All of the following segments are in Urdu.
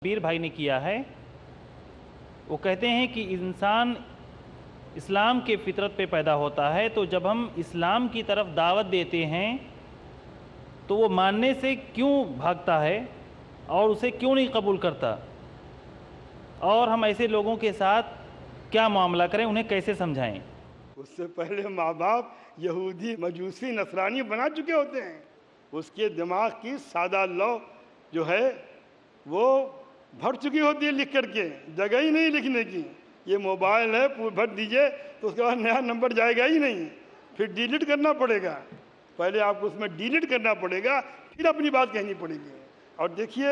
بیر بھائی نے کیا ہے، وہ کہتے ہیں کہ انسان اسلام کے فطرت پہ پیدا ہوتا ہے، تو جب ہم اسلام کی طرف دعوت دیتے ہیں تو وہ ماننے سے کیوں بھاگتا ہے اور اسے کیوں نہیں قبول کرتا، اور ہم ایسے لوگوں کے ساتھ کیا معاملہ کریں، انہیں کیسے سمجھائیں؟ اس سے پہلے ماں باپ یہودی مجوسی نصرانی بنا چکے ہوتے ہیں. اس کے دماغ کی سادہ لو جو ہے وہ بھر چکی ہوتی ہے لکھ کر کے، جگہ ہی نہیں لکھنے کی. یہ موبائل ہے بھر دیجئے تو اس کے بعد نیا نمبر جائے گا ہی نہیں، پھر ڈیلیٹ کرنا پڑے گا. پہلے آپ کو اس میں ڈیلیٹ کرنا پڑے گا، پھر اپنی بات کہنی پڑے گی. اور دیکھیے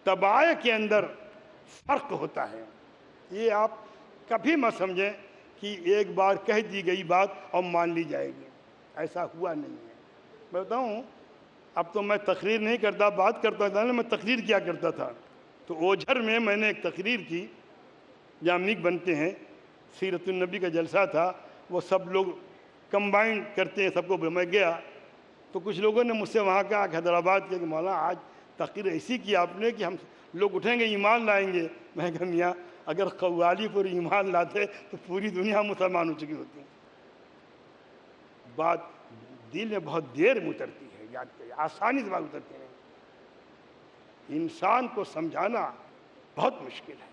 طباع کے اندر فرق ہوتا ہے. یہ آپ کبھی مت سمجھیں کہ ایک بار کہہ دی گئی بات اور مان لی جائے گی، ایسا ہوا نہیں ہے. میں بتاؤں، اب تو میں تقریر نہیں کرتا، بات کرتا تھا، میں تقریر کیا کرتا تھا. تو اوجھر میں نے ایک تقریر کی، جامنیک بنتے ہیں، سیرت النبی کا جلسہ تھا، وہ سب لوگ کمبائن کرتے ہیں، سب کو میں گیا. تو کچھ لوگوں نے مجھ سے وہاں کہا کہ حیدرآباد کے کہ مولانا آج تقریر ایسی کی آپ نے کہ ہم لوگ اٹھیں گے ایمان لائیں گے. میں کہا میاں اگر قوالی پر ایمان لاتے تو پوری دنیا مسلمان ہو چکی ہوتی. بات دل میں بہت دیر میں اترتی ہے، یاد کریے، آسانی سے بات اترتی نہیں. انسان کو سمجھانا بہت مشکل ہے.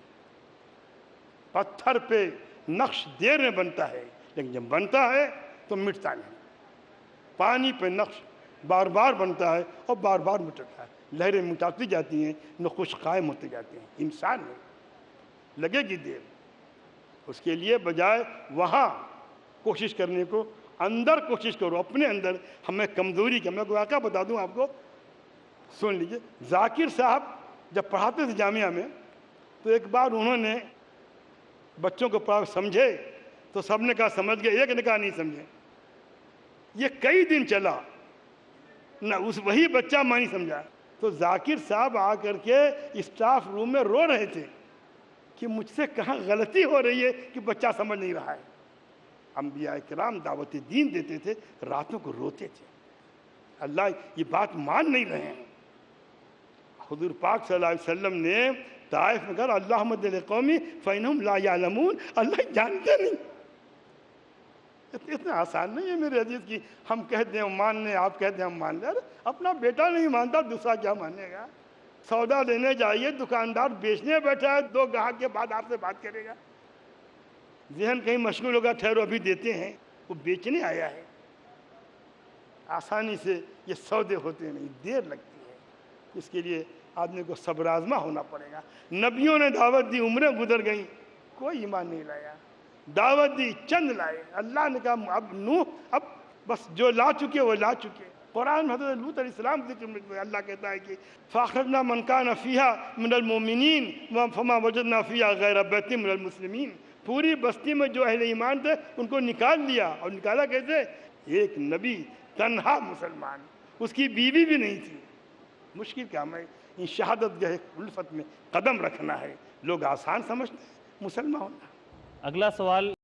پتھر پہ نقش دیر میں بنتا ہے، لیکن جب بنتا ہے تو مٹتا نہیں. پانی پہ نقش بار بار بنتا ہے اور بار بار مٹتا ہے. لہریں مٹاتی جاتی ہیں، نقوش قائم ہوتے جاتے ہیں. انسان میں لگے گی دیر. اس کے لیے بجائے وہاں کوشش کرنے کو اندر کوشش کرو، اپنے اندر ہمیں کمزوری کی. میں کوئی واقعہ بتا دوں آپ کو، سن لیجئے. ذاکر صاحب جب پڑھاتے تھے جامعہ میں تو ایک بار انہوں نے بچوں کو پڑھا سمجھے تو سب نے کہا سمجھ گئے، ایک نے کہا نہیں سمجھے. یہ کئی دن چلا نہ، وہی بچہ میں نہیں سمجھا. تو ذاکر صاحب آ کر کے اسٹاف روم میں رو رہے تھے کہ مجھ سے کہاں غلطی ہو رہی ہے کہ بچہ سمجھ نہیں رہا ہے. انبیاء کرام دعوت دین دیتے تھے، راتوں کو روتے تھے، اللہ یہ بات مان نہیں رہے ہیں. حضور پاک صلی اللہ علیہ وسلم نے طائف میں کہا اللہم اہد لقومی فإنہم لا یعلمون، اللہ جانتے نہیں. اتنا آسان نہیں ہے میرے عزیز کی ہم کہتے ہیں مان لیں، آپ کہتے ہیں ہم مان لیں. اپنا بیٹا نہیں مانتا دوسرا کیا مانے گا؟ سودا لینے جائیے، دکاندار بیچنے بیٹھا ہے، 2 گاہک کے بعد آپ سے بات کرے گا. ذہن کہیں مشغول ہوگا، ٹھہرو ابھی دیتے ہیں، وہ بیچنے آیا ہے. آسانی سے یہ سودے ہوتے نہیں، دیر لگتی ہے. اس کے لیے آدمی کو صبر آزما ہونا پڑے گا. نبیوں نے دعوت دی، عمریں گزر گئیں، کوئی ایمان نہیں لایا. دعوت دی، چند لائے. اللہ نے کہا اب نوح، اب بس جو لا چکے وہ لا چکے. قرآن میں حضرت لوط علیہ السلام ذکر میں اللہ کہتا ہے کہ فَأَخْرَجْنَا مَنْ كَانَ فِيهَا مِنَ الْمُؤْمِنِينَ فَمَا وَجَدْنَا فِيهَا غَيْرَ بَيْتٍ مِنَ الْمُسْلِمِينَ. پوری بستی میں جو اہل ایمان تھے ان کو نکال دیا. اور نکالا کیسے؟ ایک نبی تنہا مسلمان، اس کی بیوی بھی نہیں تھی. مشکل کام ہے. ان شہادت گاہ الفت میں قدم رکھنا ہے. لوگ آسان سمجھتے ہیں مسلمان ہونا. اگلا سوال